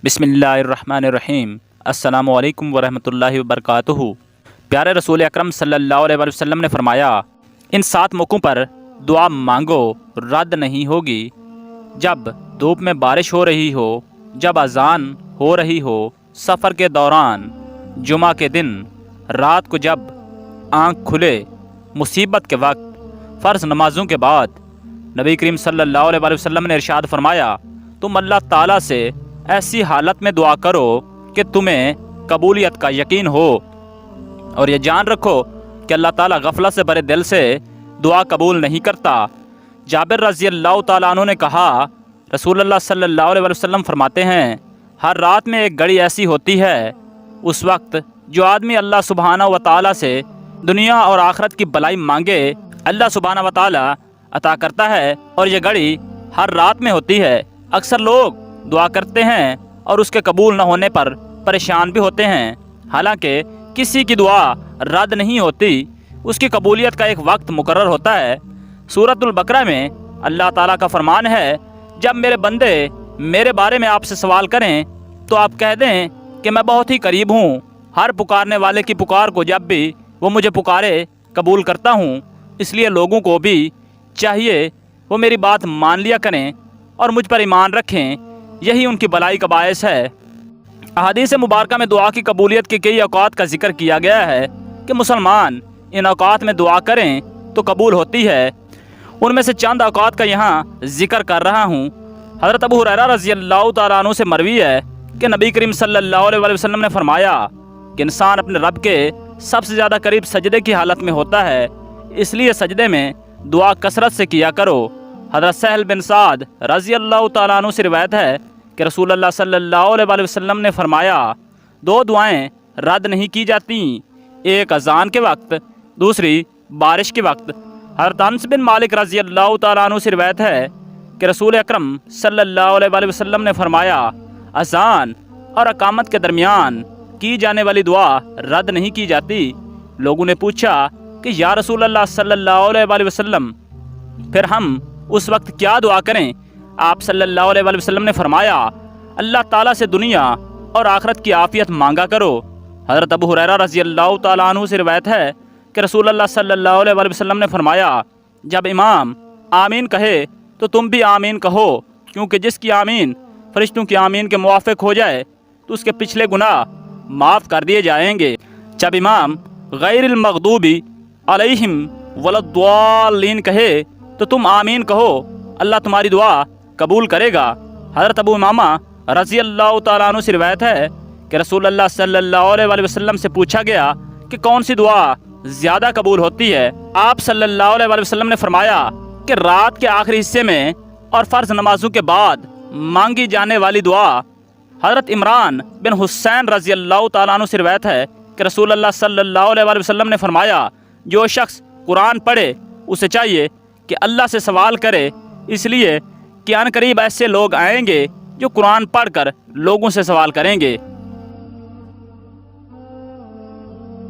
بسم اللہ الرحمن الرحیم۔ السلام علیکم ورحمۃ اللہ وبرکاتہ۔ پیارے رسول اکرم صلی اللہ علیہ وسلم نے فرمایا، ان 7 موقعوں پر دعا مانگو رد نہیں ہوگی: جب دھوپ میں بارش ہو رہی ہو، جب اذان ہو رہی ہو، سفر کے دوران، جمعہ کے دن، رات کو جب آنکھ کھلے، مصیبت کے وقت، فرض نمازوں کے بعد۔ نبی کریم صلی اللہ علیہ وسلم نے ارشاد فرمایا، تم اللہ تعالیٰ سے ایسی حالت میں دعا کرو کہ تمہیں قبولیت کا یقین ہو، اور یہ جان رکھو کہ اللہ تعالیٰ غفلت سے بھرے دل سے دعا قبول نہیں کرتا۔ جابر رضی اللہ تعالیٰ عنہ نے کہا، رسول اللہ صلی اللہ علیہ وسلم فرماتے ہیں، ہر رات میں ایک گھڑی ایسی ہوتی ہے، اس وقت جو آدمی اللہ سبحانہ و تعالیٰ سے دنیا اور آخرت کی بھلائی مانگے، اللہ سبحانہ و تعالیٰ عطا کرتا ہے، اور یہ گھڑی ہر رات میں ہوتی ہے۔ اکثر لوگ دعا کرتے ہیں اور اس کے قبول نہ ہونے پر پریشان بھی ہوتے ہیں، حالانکہ کسی کی دعا رد نہیں ہوتی، اس کی قبولیت کا ایک وقت مقرر ہوتا ہے۔ سورۃ البقرہ میں اللہ تعالیٰ کا فرمان ہے، جب میرے بندے میرے بارے میں آپ سے سوال کریں تو آپ کہہ دیں کہ میں بہت ہی قریب ہوں، ہر پکارنے والے کی پکار کو جب بھی وہ مجھے پکارے قبول کرتا ہوں۔ اس لیے لوگوں کو بھی چاہیے وہ میری بات مان لیا کریں اور مجھ پر ایمان رکھیں، یہی ان کی بھلائی کا باعث ہے۔ احادیث مبارکہ میں دعا کی قبولیت کے کئی اوقات کا ذکر کیا گیا ہے کہ مسلمان ان اوقات میں دعا کریں تو قبول ہوتی ہے۔ ان میں سے چند اوقات کا یہاں ذکر کر رہا ہوں۔ حضرت ابو ہریرہ رضی اللہ تعالیٰ عنہ سے مروی ہے کہ نبی کریم صلی اللہ علیہ وسلم نے فرمایا کہ انسان اپنے رب کے سب سے زیادہ قریب سجدے کی حالت میں ہوتا ہے، اس لیے سجدے میں دعا کثرت سے کیا کرو۔ حضرت سہل بن سعد رضی اللہ تعالیٰ عنہ سے روایت ہے کہ رسول اللہ صلی اللہ علیہ وسلم نے فرمایا، 2 دعائیں رد نہیں کی جاتیں، ایک اذان کے وقت، دوسری بارش کے وقت۔ حضرت انس بن مالک رضی اللہ تعالیٰ عنہ سے روایت ہے کہ رسول اکرم صلی اللہ علیہ وسلم نے فرمایا، اذان اور اقامت کے درمیان کی جانے والی دعا رد نہیں کی جاتی۔ لوگوں نے پوچھا کہ یا رسول اللہ صلی اللہ علیہ وسلم، پھر ہم اس وقت کیا دعا کریں؟ آپ صلی اللہ علیہ وسلم نے فرمایا، اللہ تعالیٰ سے دنیا اور آخرت کی عافیت مانگا کرو۔ حضرت ابو ہریرہ رضی اللہ تعالیٰ عنہ سے روایت ہے کہ رسول اللہ صلی اللہ علیہ وسلم نے فرمایا، جب امام آمین کہے تو تم بھی آمین کہو، کیونکہ جس کی آمین فرشتوں کی آمین کے موافق ہو جائے تو اس کے پچھلے گناہ معاف کر دیے جائیں گے۔ جب امام غیر المغضوب علیہم ولا الضالین کہے تو تم آمین کہو، اللہ تمہاری دعا قبول کرے گا۔ حضرت ابو امامہ رضی اللہ تعالیٰ عنہ سے روایت ہے کہ رسول اللہ صلی اللہ علیہ وسلم سے پوچھا گیا کہ کون سی دعا زیادہ قبول ہوتی ہے؟ آپ صلی اللہ علیہ وسلم نے فرمایا کہ رات کے آخری حصے میں اور فرض نمازوں کے بعد مانگی جانے والی دعا۔ حضرت عمران بن حسین رضی اللہ تعالیٰ عنہ سے روایت ہے کہ رسول اللہ صلی اللہ علیہ وسلم نے فرمایا، جو شخص قرآن پڑھے اسے چاہیے کہ اللہ سے سوال کرے، اس لیے کہ ان قریب ایسے لوگ آئیں گے جو قرآن پڑھ کر لوگوں سے سوال کریں گے۔